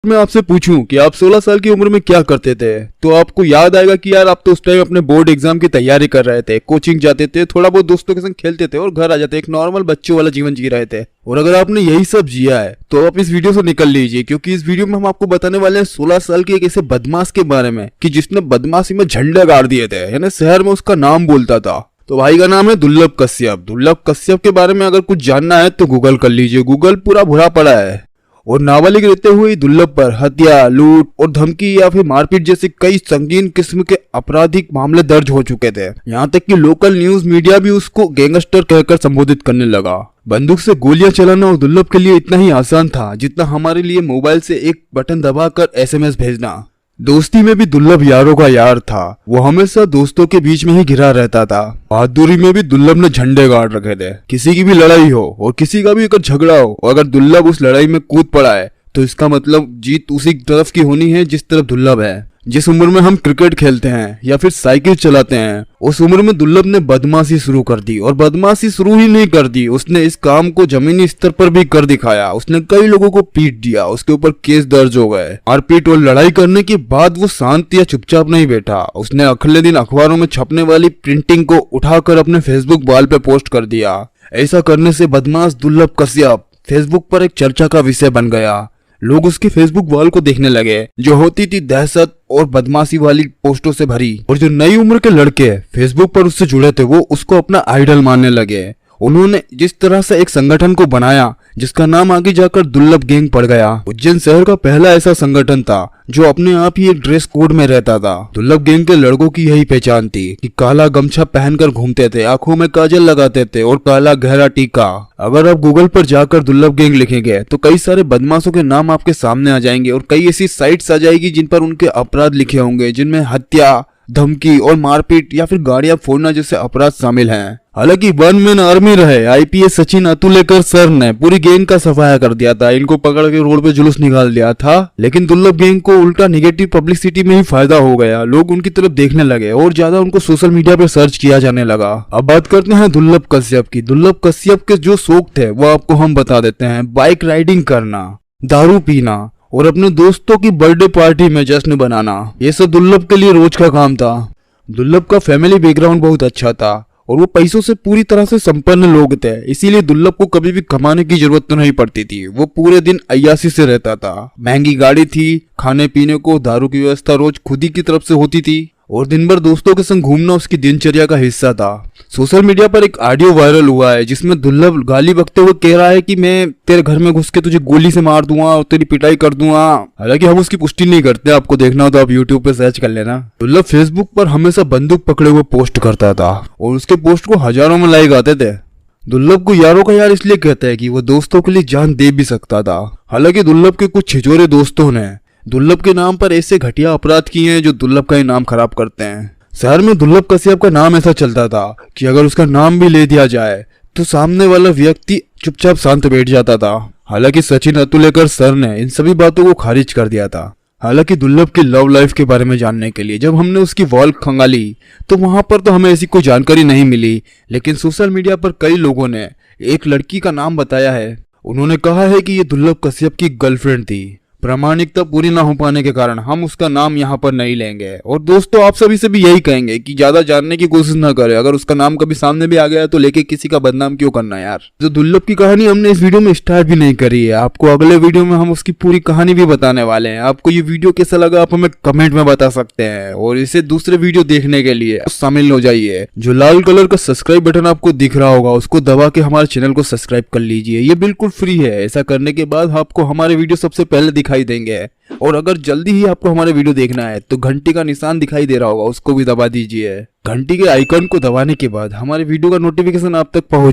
मैं आपसे पूछूं कि आप 16 साल की उम्र में क्या करते थे, तो आपको याद आएगा कि यार आप तो उस टाइम अपने बोर्ड एग्जाम की तैयारी कर रहे थे, कोचिंग जाते थे, थोड़ा बहुत दोस्तों के संग खेलते थे और घर आ जाते, एक नॉर्मल बच्चों वाला जीवन जी रहे थे। और अगर आपने यही सब जिया है तो आप इस वीडियो से निकल लीजिए, क्योंकि इस वीडियो में हम आपको बताने वाले हैं 16 साल के एक ऐसे बदमाश के बारे में कि जिसने बदमाशी में झंडे गाड़ दिए थे, यानी शहर में उसका नाम बोलता था। तो भाई का नाम है दुर्लभ कश्यप। दुर्लभ कश्यप के बारे में अगर कुछ जानना है तो गूगल कर लीजिए, गूगल पूरा भरा पड़ा है। और नाबालिग रहते हुए दुर्लभ पर हत्या, लूट और धमकी या फिर मारपीट जैसे कई संगीन किस्म के आपराधिक मामले दर्ज हो चुके थे। यहाँ तक कि लोकल न्यूज मीडिया भी उसको गैंगस्टर कहकर संबोधित करने लगा। बंदूक से गोलियां चलाना और दुर्लभ के लिए इतना ही आसान था जितना हमारे लिए मोबाइल से एक बटन दबाकर SMS भेजना। दोस्ती में भी दुर्लभ यारों का यार था, वो हमेशा दोस्तों के बीच में ही घिरा रहता था। बहादुरी में भी दुर्लभ ने झंडे गाड़ रखे थे। किसी की भी लड़ाई हो और किसी का भी अगर झगड़ा हो, और अगर दुर्लभ उस लड़ाई में कूद पड़ा है तो इसका मतलब जीत उसी तरफ की होनी है जिस तरफ दुर्लभ है। जिस उम्र में हम क्रिकेट खेलते हैं या फिर साइकिल चलाते हैं, उस उम्र में दुर्लभ ने बदमाशी शुरू कर दी। और बदमाशी शुरू ही नहीं कर दी, उसने इस काम को जमीनी स्तर पर भी कर दिखाया। उसने कई लोगों को पीट दिया, उसके ऊपर केस दर्ज हो गए। मारपीट और लड़ाई करने के बाद वो शांत या चुपचाप नहीं बैठा, उसने अगले दिन अखबारों में छपने वाली प्रिंटिंग को उठाकर अपने फेसबुक वॉल पे पोस्ट कर दिया। ऐसा करने से बदमाश दुर्लभ कश्यप फेसबुक पर एक चर्चा का विषय बन गया। लोग उसके फेसबुक वॉल को देखने लगे, जो होती थी दहशत और बदमाशी वाली पोस्टों से भरी। और जो नई उम्र के लड़के फेसबुक पर उससे जुड़े थे वो उसको अपना आइडल मानने लगे। उन्होंने जिस तरह से एक संगठन को बनाया जिसका नाम आगे जाकर दुर्लभ गैंग पड़ गया। उज्जैन शहर का पहला ऐसा संगठन था जो अपने आप ही एक ड्रेस कोड में रहता था। दुर्लभ गैंग के लड़कों की यही पहचान थी कि काला गमछा पहनकर घूमते थे, आंखों में काजल लगाते थे और काला गहरा टीका। अगर आप गूगल पर जाकर दुर्लभ गैंग लिखेंगे तो कई सारे बदमाशों के नाम आपके सामने आ जाएंगे और कई ऐसी साइट्स आ जाएगी जिन पर उनके अपराध लिखे होंगे, जिनमें हत्या, धमकी और मारपीट या फिर गाड़ियां फोड़ना जैसे अपराध शामिल हैं। हालांकि वन मैन आर्मी रहे IPS सचिन अतुलेकर सर ने पूरी गैंग का सफाया कर दिया था, इनको पकड़ के रोड पे जुलूस निकाल दिया था। लेकिन दुर्लभ गैंग को उल्टा नेगेटिव पब्लिसिटी में ही फायदा हो गया, लोग उनकी तरफ देखने लगे और ज्यादा उनको सोशल मीडिया पे सर्च किया जाने लगा। अब बात करते हैं दुर्लभ कश्यप की। दुर्लभ कश्यप के जो शौक थे वो आपको हम बता देते हैं। बाइक राइडिंग करना, दारू पीना और अपने दोस्तों की बर्थडे पार्टी में जश्न बनाना, ये सब दुर्लभ के लिए रोज का काम था। दुर्लभ का फैमिली बैकग्राउंड बहुत अच्छा था और वो पैसों से पूरी तरह से संपन्न लोग थे, इसीलिए दुर्लभ को कभी भी कमाने की जरूरत तो नहीं पड़ती थी। वो पूरे दिन अय्याशी से रहता था। महंगी गाड़ी थी, खाने पीने को, दारू की व्यवस्था रोज खुद ही की तरफ से होती थी और दिन भर दोस्तों के संग घूमना उसकी दिनचर्या का हिस्सा था। सोशल मीडिया पर एक ऑडियो वायरल हुआ है जिसमें दुर्लभ गाली बकते हुए कह रहा है कि मैं तेरे घर में घुस के तुझे गोली से मार दूंगा और तेरी पिटाई कर दूंगा। हालांकि हम उसकी पुष्टि नहीं करते, आपको देखना हो तो आप YouTube पे सर्च कर लेना। दुर्लभ फेसबुक पर हमेशा बंदूक पकड़े हुए पोस्ट करता था और उसके पोस्ट को हजारों में लाइक आते थे। दुर्लभ को यारों का यार इसलिए कहते हैं कि वो दोस्तों के लिए जान दे भी सकता था। हालांकि दुर्लभ के कुछ छिछोरे दोस्तों ने दुर्लभ के नाम पर ऐसे घटिया अपराध किए हैं जो दुर्लभ का ही नाम खराब करते हैं। शहर में दुर्लभ कश्यप का नाम ऐसा चलता था कि अगर उसका नाम भी ले दिया जाए तो सामने वाला व्यक्ति चुपचाप शांत बैठ जाता था। हालांकि सचिन अतुलेकर सर ने इन सभी बातों को खारिज कर दिया था। हालांकि दुर्लभ की लव लाइफ के बारे में जानने के लिए जब हमने उसकी वॉल खंगाली तो वहां पर तो हमें ऐसी कोई जानकारी नहीं मिली, लेकिन सोशल मीडिया पर कई लोगों ने एक लड़की का नाम बताया है। उन्होंने कहा है कि ये दुर्लभ कश्यप की गर्लफ्रेंड थी। प्रामाणिकता पूरी ना हो पाने के कारण हम उसका नाम यहाँ पर नहीं लेंगे। और दोस्तों आप सभी से भी यही कहेंगे कि ज्यादा जानने की कोशिश ना करें, अगर उसका नाम कभी सामने भी आ गया तो लेके किसी का बदनाम क्यों करना यार। जो दुर्लभ की कहानी हमने इस वीडियो में स्टार्ट भी नहीं करी है, आपको अगले वीडियो में हम उसकी पूरी कहानी भी बताने वाले हैं। आपको ये वीडियो कैसा लगा आप हमें कमेंट में बता सकते हैं और इसे दूसरे वीडियो देखने के लिए शामिल हो जाइए। जो लाल कलर का सब्सक्राइब बटन आपको दिख रहा होगा उसको दबा के हमारे चैनल को सब्सक्राइब कर लीजिए, ये बिल्कुल फ्री है। ऐसा करने के बाद आपको हमारे वीडियो सबसे पहले दिखाई देंगे। और अगर जल्दी ही आपको हमारे वीडियो देखना है तो घंटी का निशान दिखाई दे रहा होगा, उसको भी दबा दीजिए। घंटी के आइकन को दबाने के बाद हमारे वीडियो का नोटिफिकेशन आप तक पहुंच